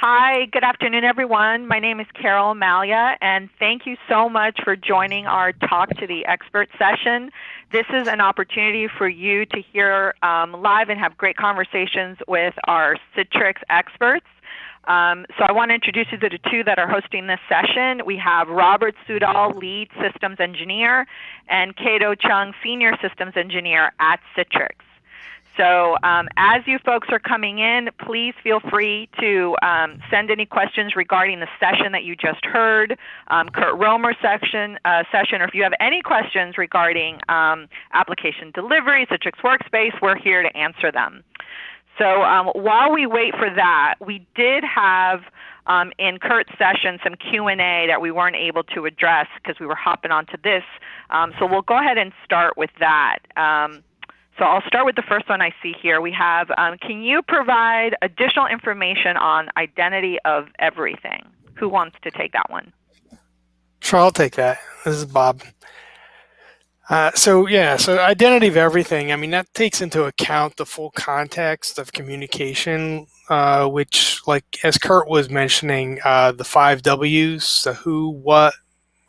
Hi, good afternoon, everyone. My name is Carol Amalia, and thank you so much for joining our Talk to the Expert session. This is an opportunity for you to hear live and have great conversations with our Citrix experts. So I want to introduce you to the two that are hosting this session. We have Robert Sudol, Lead Systems Engineer, and Kato Chung, Senior Systems Engineer at Citrix. So as you folks are coming in, please feel free to send any questions regarding the session that you just heard, Kurt Romer's session, or if you have any questions regarding application delivery, Citrix Workspace, we're here to answer them. So while we wait for that, we did have in Kurt's session some Q&A that we weren't able to address because we were hopping onto this. So we'll go ahead and start with that. So I'll start with the first one I see here. We have, can you provide additional information on identity of everything? Who wants to take that one? Sure, I'll take that. This is Bob. So identity of everything, I mean, that takes into account the full context of communication, which, like, as Kurt was mentioning, the 5 W's, the who, what,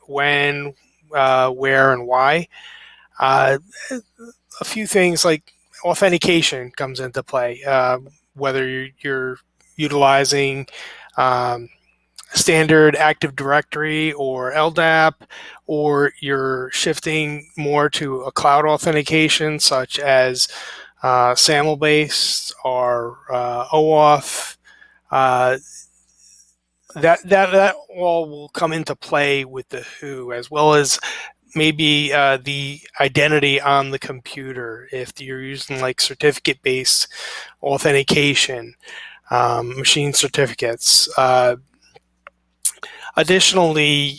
when, where, and why. A few things like authentication comes into play, whether you're utilizing standard Active Directory or LDAP, or you're shifting more to a cloud authentication such as SAML-based or OAuth. That all will come into play with the who, as well as maybe the identity on the computer if you're using like certificate-based authentication, machine certificates. Additionally,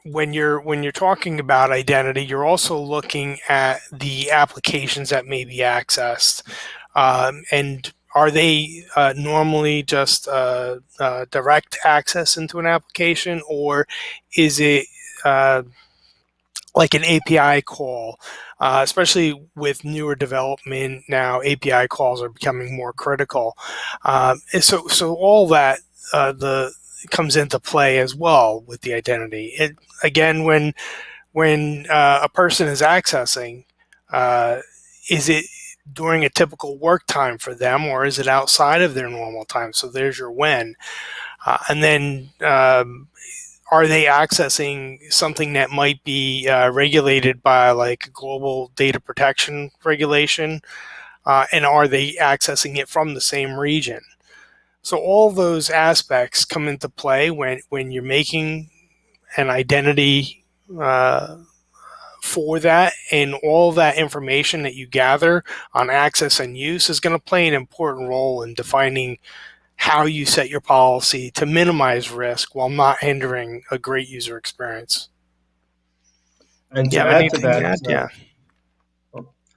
when you're talking about identity, you're also looking at the applications that may be accessed, and are they normally just direct access into an application, or is it like an API call? Especially with newer development now, API calls are becoming more critical. So all that comes into play as well with the identity. Again, when a person is accessing, is it during a typical work time for them, or is it outside of their normal time? So there's your when. And then are they accessing something that might be regulated by like global data protection regulation? And are they accessing it from the same region? So all those aspects come into play when you're making an identity for that, and all that information that you gather on access and use is going to play an important role in defining how you set your policy to minimize risk while not hindering a great user experience. And to add to that,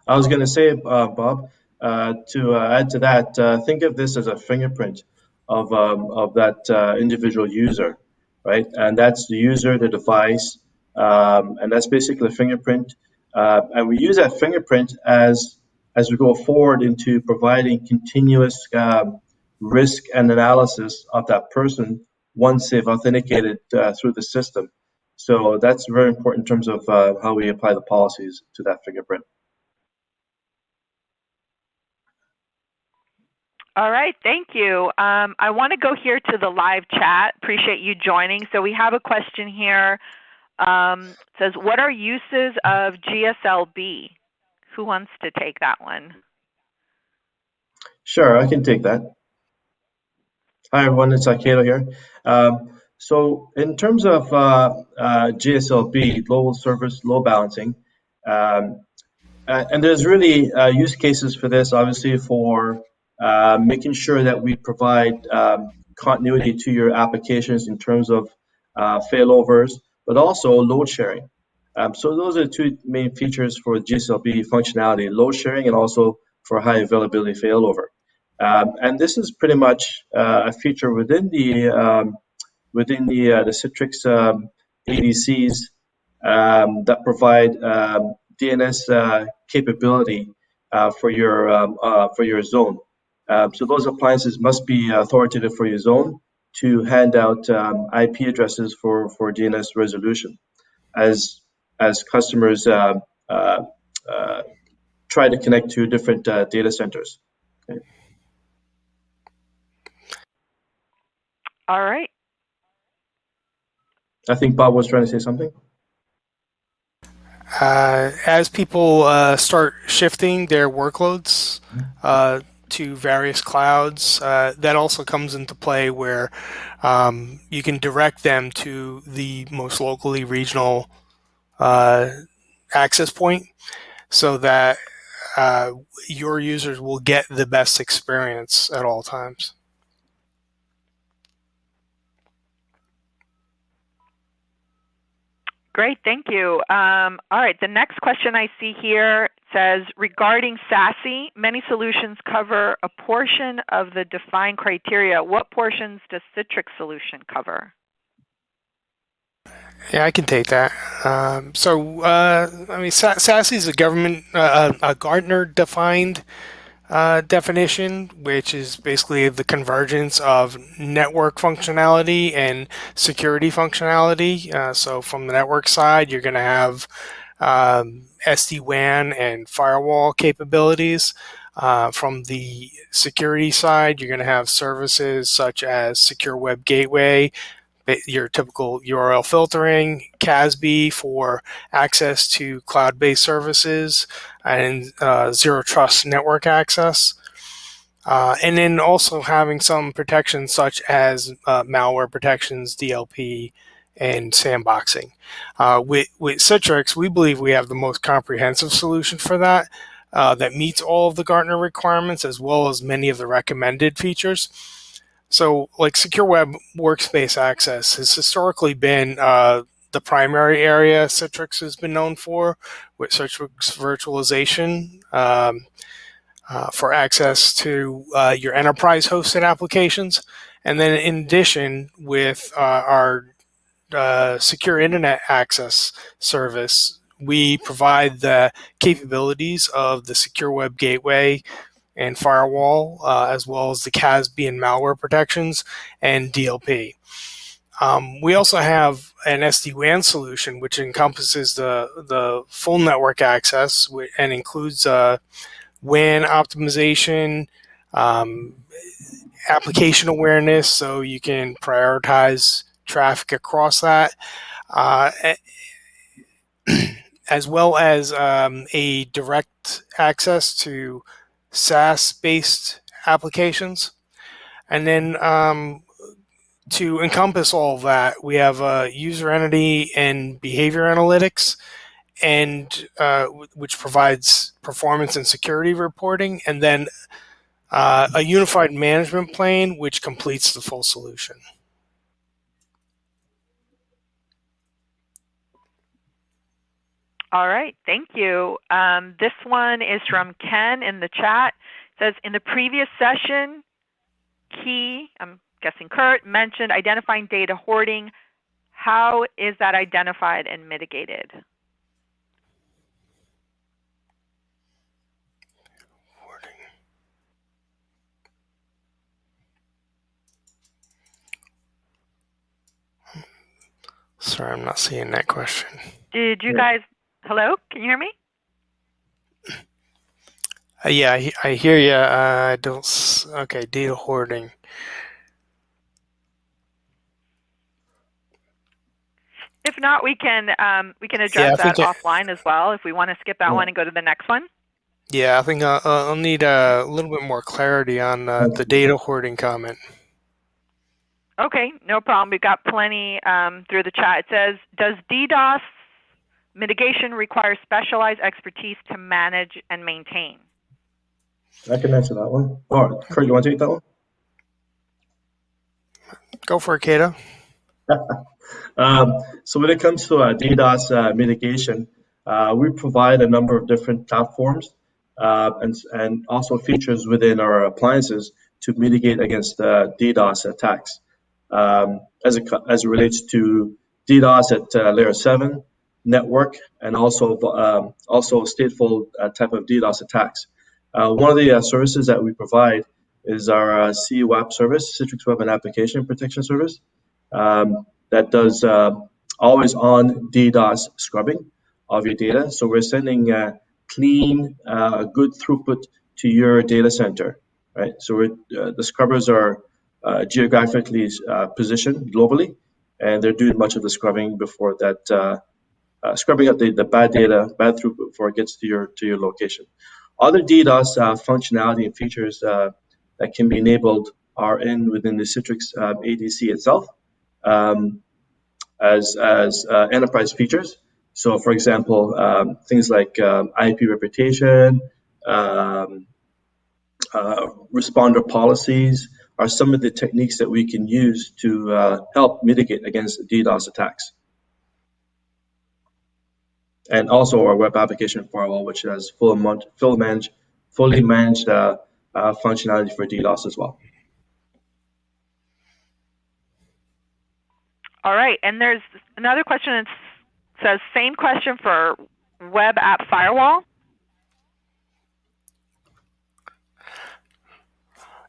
I was going to say, Bob, to add to that, think of this as a fingerprint of that individual user, right? And that's the user, the device, and that's basically a fingerprint. And we use that fingerprint as we go forward into providing continuous risk and analysis of that person once they've authenticated through the system. So that's very important in terms of how we apply the policies to that fingerprint. All right, thank you. I want to go here to the live chat. Appreciate you joining. So we have a question here. It says, what are uses of GSLB? Who wants to take that one? Sure, I can take that. Hi, everyone. It's Kato here. So in terms of GSLB, global service load balancing, and there's really use cases for this, obviously, for making sure that we provide continuity to your applications in terms of failovers, but also load sharing. So those are the two main features for GSLB functionality: load sharing and also for high availability failover. And this is pretty much a feature within the Citrix ADCs that provide DNS capability for your zone. So those appliances must be authoritative for your zone to hand out IP addresses for DNS resolution as customers uh, try to connect to different data centers. Okay. All right. I think Bob was trying to say something. As people start shifting their workloads to various clouds, that also comes into play where you can direct them to the most locally regional access point so that your users will get the best experience at all times. Great, thank you. All right, the next question I see here says, regarding SASE, many solutions cover a portion of the defined criteria. What portions does Citrix solution cover? Yeah, I can take that. I mean, SASE is a a Gartner-defined definition, which is basically the convergence of network functionality and security functionality. So from the network side, you're going to have SD-WAN and firewall capabilities. From the security side, you're going to have services such as Secure Web Gateway, your typical URL filtering, CASB for access to cloud-based services, and zero trust network access. And then also having some protections such as malware protections, DLP, and sandboxing. With Citrix, we believe we have the most comprehensive solution for that that meets all of the Gartner requirements as well as many of the recommended features. So, like Secure Web Workspace Access has historically been the primary area Citrix has been known for, with Citrix virtualization for access to your enterprise hosted applications. And then in addition, with our secure internet access service, we provide the capabilities of the Secure Web Gateway and firewall, as well as the CASB and malware protections and DLP. We also have an SD-WAN solution, which encompasses the full network access and includes WAN optimization, application awareness, so you can prioritize traffic across that, as well as a direct access to SaaS-based applications. And then to encompass all of that, we have user entity and behavior analytics, and which provides performance and security reporting, and then a unified management plane, which completes the full solution. All right, thank you. This one is from Ken in the chat. It says, in the previous session, I'm guessing Kurt, mentioned identifying data hoarding. How is that identified and mitigated? Sorry, I'm not seeing that question. Did you guys, hello, can you hear me? Yeah, I hear you. I don't. Okay, data hoarding. If not, we can address that offline as well. If we want to skip that one and go to the next one. Yeah, I think I'll need a little bit more clarity on the data hoarding comment. Okay, no problem. We've got plenty through the chat. It says, does DDoS mitigation require specialized expertise to manage and maintain? I can answer that one. Or Kurt, you want to take that one? Go for it, Kato. So when it comes to DDoS mitigation, we provide a number of different platforms and also features within our appliances to mitigate against DDoS attacks. As it relates to DDoS at layer 7 network and also stateful type of DDoS attacks. One of the services that we provide is our CWAP service, Citrix Web and Application Protection Service, that does always on DDoS scrubbing of your data. So we're sending clean, good throughput to your data center, right? So the scrubbers are geographically positioned globally, and they're doing much of the scrubbing before that, scrubbing up the bad data, bad throughput before it gets to your location. Other DDoS functionality and features that can be enabled are within the Citrix ADC itself as enterprise features. So, for example, things like IP reputation, responder policies are some of the techniques that we can use to help mitigate against DDoS attacks. And also our web application firewall, which has fully managed functionality for DDoS as well. All right, and there's another question that says, same question for web app firewall.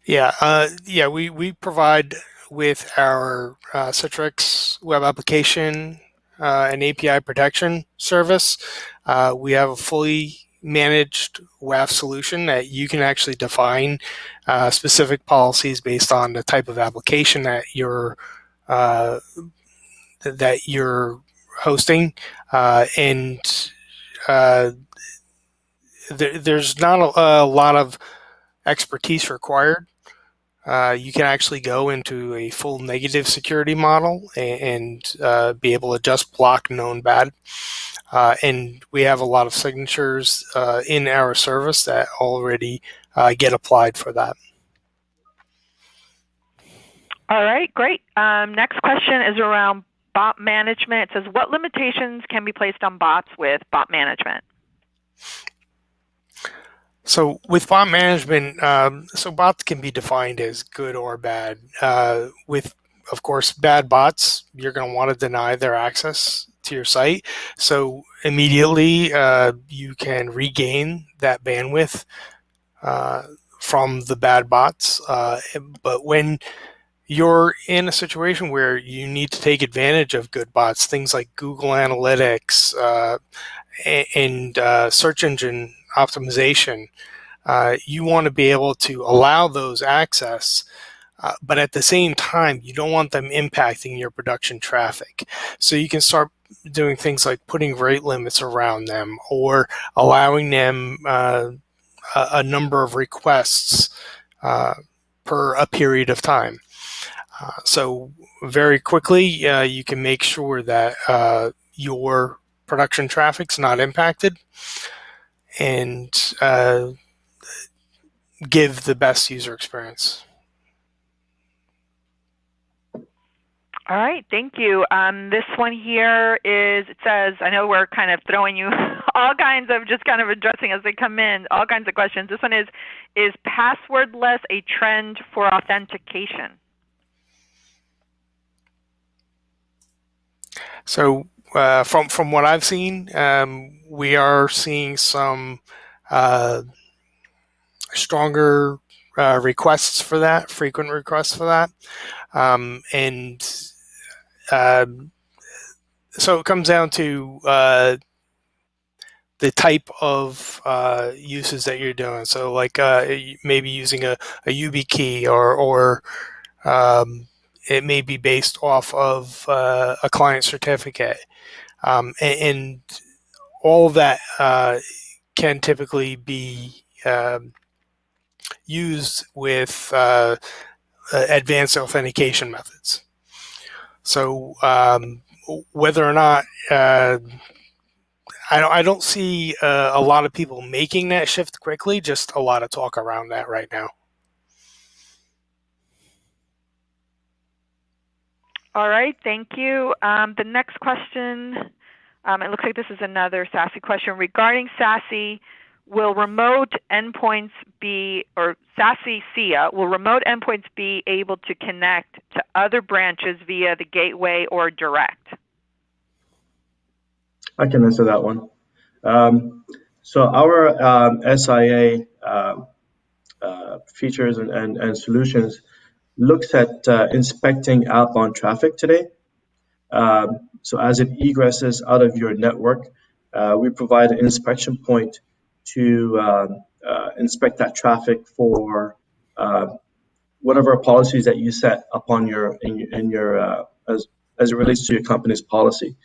Yeah, we provide with our Citrix web application and API protection service. We have a fully managed WAF solution that you can actually define specific policies based on the type of application that you're hosting, and there's not a lot of expertise required. You can actually go into a full negative security model and be able to just block known bad. And we have a lot of signatures in our service that already get applied for that. All right, great. Next question is around bot management. It says, what limitations can be placed on bots with bot management? So with bot management, so bots can be defined as good or bad. With, of course, bad bots, you're going to want to deny their access to your site. So immediately you can regain that bandwidth from the bad bots. But when you're in a situation where you need to take advantage of good bots, things like Google Analytics and search engine optimization, you want to be able to allow those access, but at the same time, you don't want them impacting your production traffic. So you can start doing things like putting rate limits around them or allowing them a number of requests per a period of time. So very quickly, you can make sure that your production traffic's not impacted and give the best user experience. All right, thank you. This one here is, it says, I know we're kind of throwing you all kinds of, just kind of addressing as they come in, all kinds of questions. This one is passwordless a trend for authentication? So from what I've seen, we are seeing some stronger requests for that, frequent requests for that. And so it comes down to the type of uses that you're doing. So like maybe using a YubiKey or it may be based off of a client certificate. And all of that can typically be used with advanced authentication methods. So whether or not I don't see a lot of people making that shift quickly, just a lot of talk around that right now. All right, thank you. The next question, it looks like this is another SASE question. Regarding SASE, will remote endpoints be, or SASE SIA, will remote endpoints be able to connect to other branches via the gateway or direct? I can answer that one. So our SIA features and solutions looks at inspecting outbound traffic today. So as it egresses out of your network, we provide an inspection point to inspect that traffic for whatever policies that you set upon in your as it relates to your company's policy.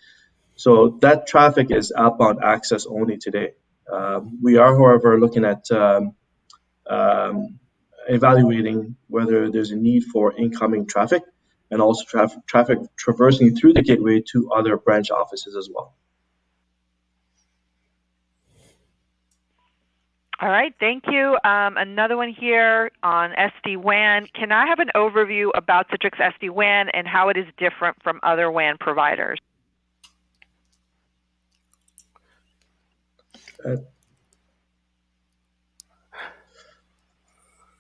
So that traffic is outbound access only today. We are, however, looking at um, evaluating whether there's a need for incoming traffic and also traffic traversing through the gateway to other branch offices as well. All right, thank you. Another one here on SD-WAN. Can I have an overview about Citrix SD-WAN and how it is different from other WAN providers?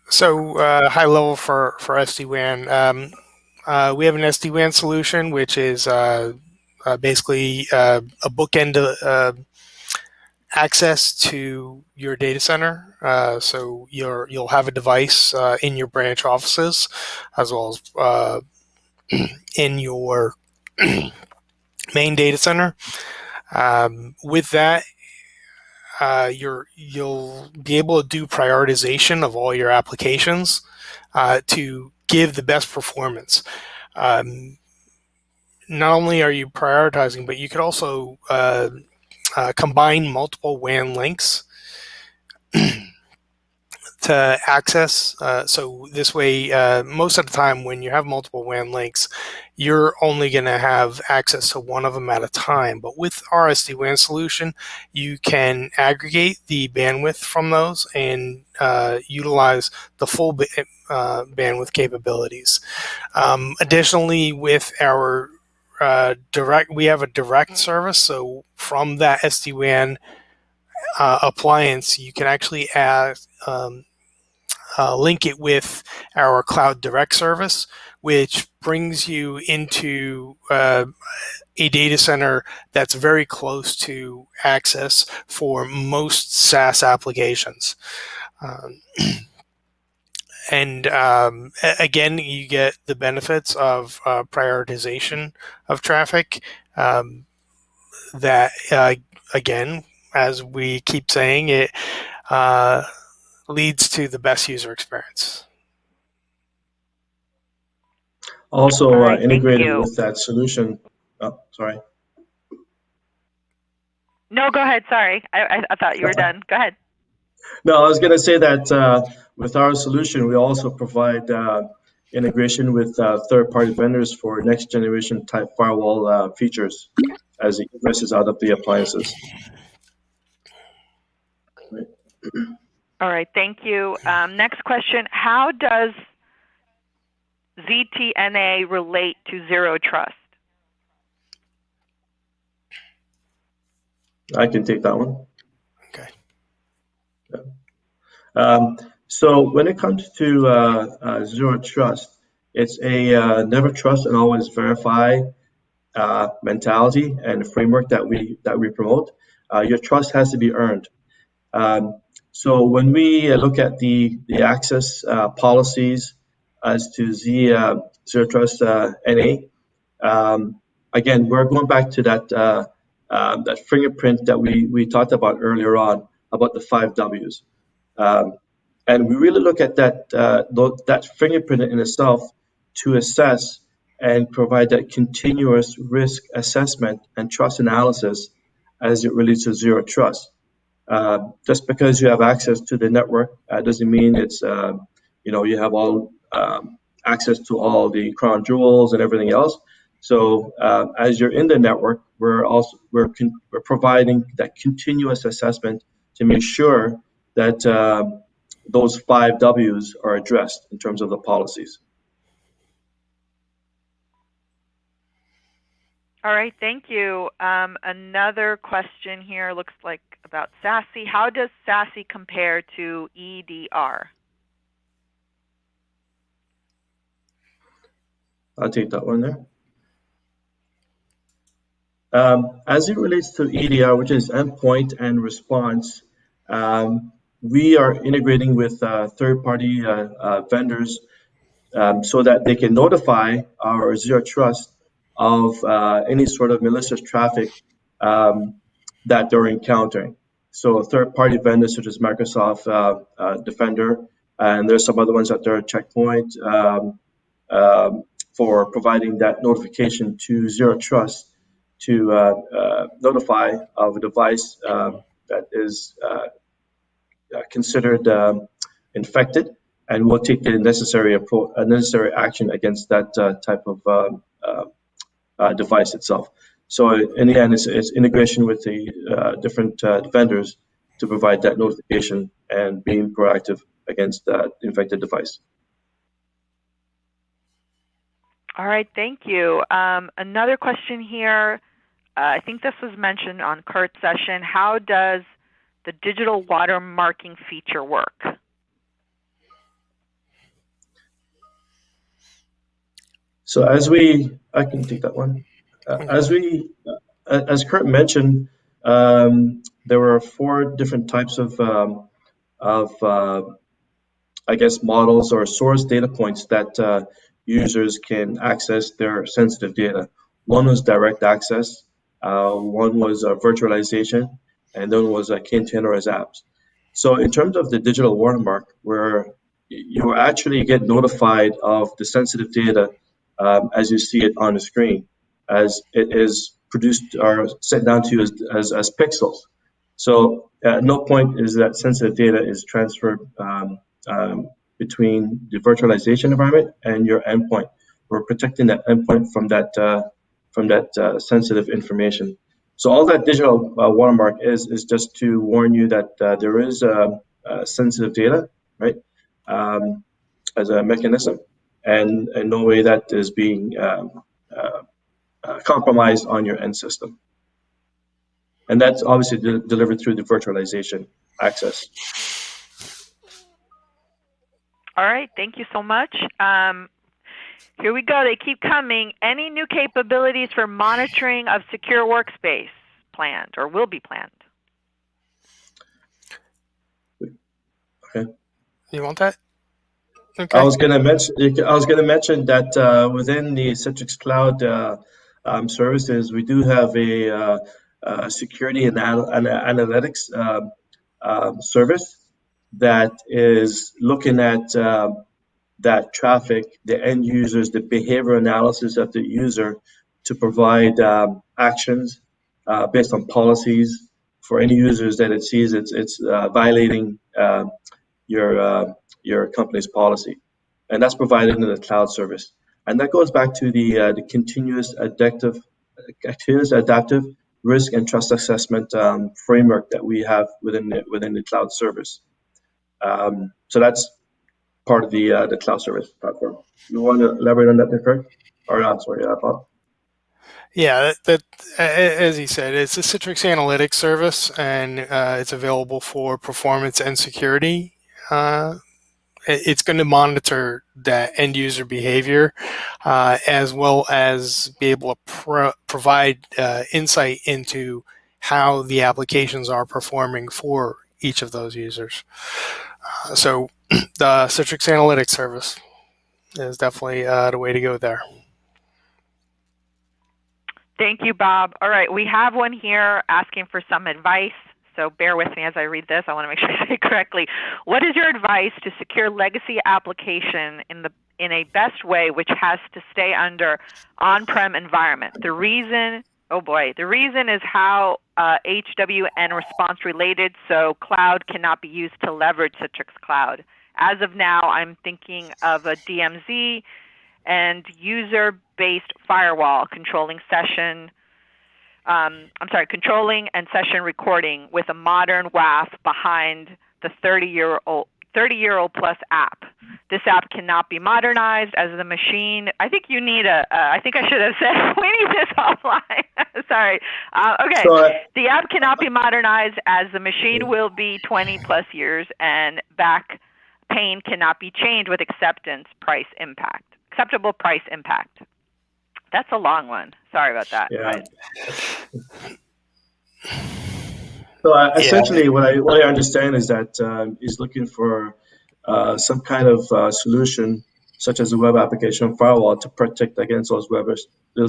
So high level for SD-WAN. We have an SD-WAN solution, which is basically a bookend access to your data center. So you'll have a device in your branch offices, as well as in your main data center. With that, you'll be able to do prioritization of all your applications to give the best performance. Not only are you prioritizing, but you could also combine multiple WAN links to access. So this way, most of the time when you have multiple WAN links, you're only going to have access to one of them at a time. But with our SD-WAN solution, you can aggregate the bandwidth from those and utilize the full bandwidth capabilities. Additionally, with our we have a direct service. So from that SD-WAN appliance, you can actually add link it with our Cloud Direct service, which brings you into a data center that's very close to access for most SaaS applications. And again, you get the benefits of prioritization of traffic that, again, as we keep saying, it leads to the best user experience. Also right, integrated with that solution. Oh, sorry. No, go ahead. Sorry. I thought you were done. Go ahead. No, I was going to say that with our solution, we also provide integration with third-party vendors for next-generation type firewall features as it egresses out of the appliances. Right. All right, thank you. Next question, how does ZTNA relate to Zero Trust? I can take that one. Okay. So when it comes to Zero Trust, it's a never trust and always verify mentality and framework that we promote. Your trust has to be earned. So when we look at the access policies as to Zero Trust NA, again, we're going back to that fingerprint that we talked about earlier on about the 5 Ws. And we really look at that fingerprint in itself to assess and provide that continuous risk assessment and trust analysis as it relates to Zero Trust. Just because you have access to the network doesn't mean it's you have all access to all the crown jewels and everything else. So as you're in the network, we're providing that continuous assessment to make sure that those 5 Ws are addressed in terms of the policies. All right, thank you. Another question here looks like about SASE. How does SASE compare to EDR? I'll take that one there. As it relates to EDR, which is endpoint and response, we are integrating with third-party vendors so that they can notify our Zero Trust of any sort of malicious traffic that they're encountering. So third-party vendors such as Microsoft Defender, and there's some other ones out there, Checkpoint, for providing that notification to Zero Trust to notify of a device that is considered infected, and will take the necessary action against that type of device itself. So in the end, it's integration with the different vendors to provide that notification and being proactive against that infected device. All right, thank you. Another question here. I think this was mentioned on Kurt's session. How does the digital watermarking feature work? So I can take that one. As Kurt mentioned, there were 4 different types of I guess, models or source data points that users can access their sensitive data. One was direct access, one was virtualization, and then was containerized apps. So in terms of the digital watermark, where you actually get notified of the sensitive data as you see it on the screen, as it is produced or sent down to you as pixels. So at no point is that sensitive data is transferred between the virtualization environment and your endpoint. We're protecting that endpoint from that sensitive information. So all that digital watermark is just to warn you that there is sensitive data, right, as a mechanism, and in no way that is being compromised on your end system. And that's obviously delivered through the virtualization access. All right, thank you so much. Here we go. They keep coming. Any new capabilities for monitoring of secure workspace planned or will be planned? Okay. You want that? Okay. I was going to mention that within the Citrix Cloud services, we do have a security and analytics service that is looking at that traffic, the end users, the behavior analysis of the user to provide actions based on policies for any users that it sees it's violating your company's policy, and that's provided in the cloud service. And that goes back to the continuous adaptive risk and trust assessment framework that we have within the cloud service. So that's part of the cloud service platform. You want to elaborate on that, Kurt? Or not? Sorry, Bob. Yeah, that as he said, it's a Citrix Analytics service, and it's available for performance and security. It's going to monitor that end user behavior, as well as be able to provide insight into how the applications are performing for each of those users. So the Citrix Analytics service is definitely the way to go there. Thank you, Bob. All right, we have one here asking for some advice. So bear with me as I read this. I want to make sure I say it correctly. What is your advice to secure legacy application in a best way, which has to stay under on-prem environment? The reason is how HWN response related, so cloud cannot be used to leverage Citrix Cloud. As of now, I'm thinking of a DMZ and user-based firewall controlling and session recording with a modern WAF behind the 30-year-old plus app. This app cannot be modernized as the machine. I think you need I think I should have said, we need this offline. Sorry. Okay. So, the app cannot be modernized as the machine will be 20 plus years, and back pane cannot be changed with acceptable price impact. That's a long one. Sorry about that. Yeah. So essentially, what I understand is that he's looking for some kind of solution, such as a web application firewall, to protect against those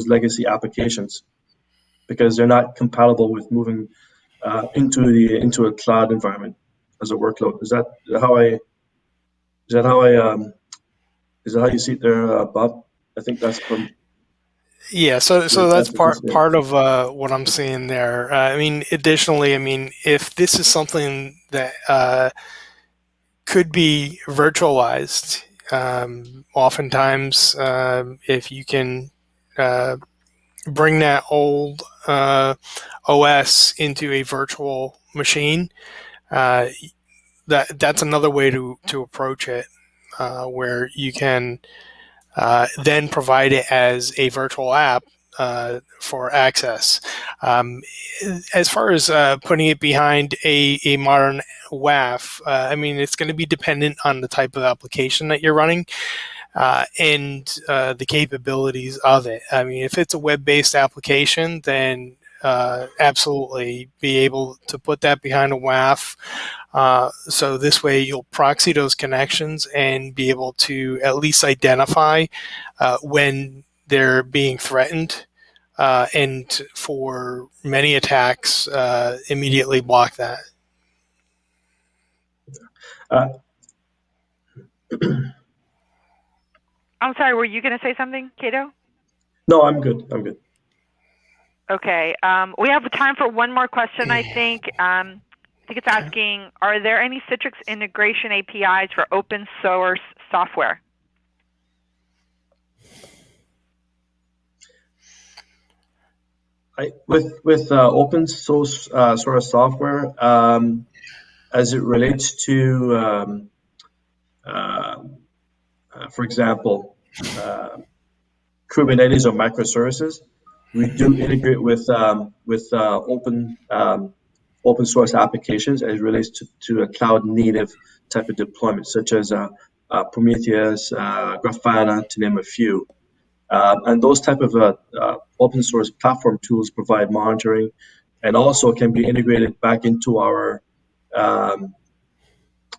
legacy applications, because they're not compatible with moving into a cloud environment as a workload. Is that how I is that how you see it there, Bob? I think that's from Yeah, so the that's messages here. part of what I'm seeing there. I mean, additionally, I mean, if this is something that could be virtualized, oftentimes, if you can uh, bring that old OS into a virtual machine, uh, that's another way to approach it, where you can then provide it as a virtual app for access. Um, as far as putting it behind a modern WAF, I mean, it's going to be dependent on the type of application that you're running and the capabilities of it. I mean, if it's a web-based application, then absolutely be able to put that behind a WAF. So this way you'll proxy those connections and be able to at least identify when they're being threatened. And for many attacks, immediately block that. Uh, I'm sorry, were you going to say something, Cato? no, I'm good. I'm good. Okay. We have time for one more question, I think. I think it's asking, are there any Citrix integration APIs for open source software? With open source sort of software, as it relates to, for example, Kubernetes or microservices, we do integrate with open source applications as it relates to a cloud native type of deployment, such as Prometheus, Grafana, to name a few. And those type of open source platform tools provide monitoring, and also can be integrated um,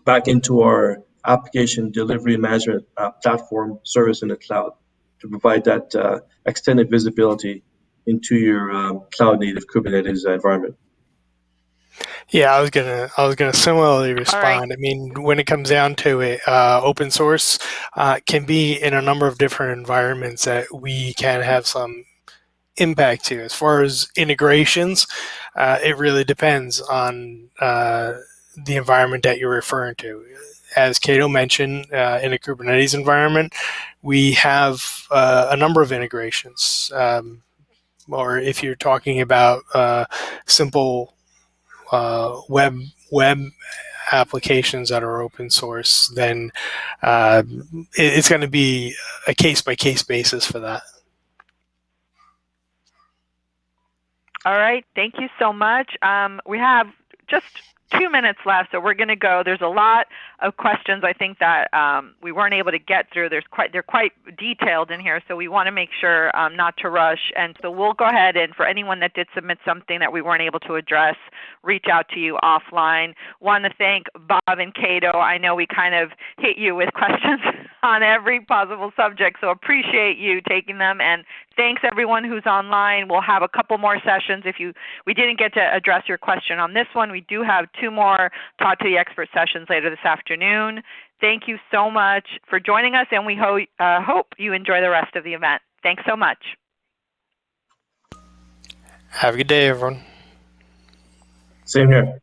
back into our application delivery management platform service in the cloud to provide that extended visibility into your cloud native Kubernetes environment. Yeah, I was gonna similarly respond. Right. I mean, when it comes down to it, open source can be in a number of different environments that we can have some impact to. As far as integrations, it really depends on the environment that you're referring to. As Cato mentioned, in a Kubernetes environment, we have a number of integrations. Or if you're talking about simple web applications that are open source, then it's going to be a case by case basis for that. All right. Thank you so much. We have just 2 minutes left, so we're going to go. There's a lot of questions I think that we weren't able to get through. They're quite detailed in here, so we want to make sure not to rush. And so we'll go ahead, and for anyone that did submit something that we weren't able to address, reach out to you offline. Want to thank Bob and Cato. I know we kind of hit you with questions on every possible subject, so appreciate you taking them. And thanks everyone who's online. We'll have a couple more sessions. If we didn't get to address your question on this one, we do have 2 more Talk to the Expert sessions later this afternoon. Thank you so much for joining us, and we hope you enjoy the rest of the event. Thanks so much. Have a good day, everyone. Same here.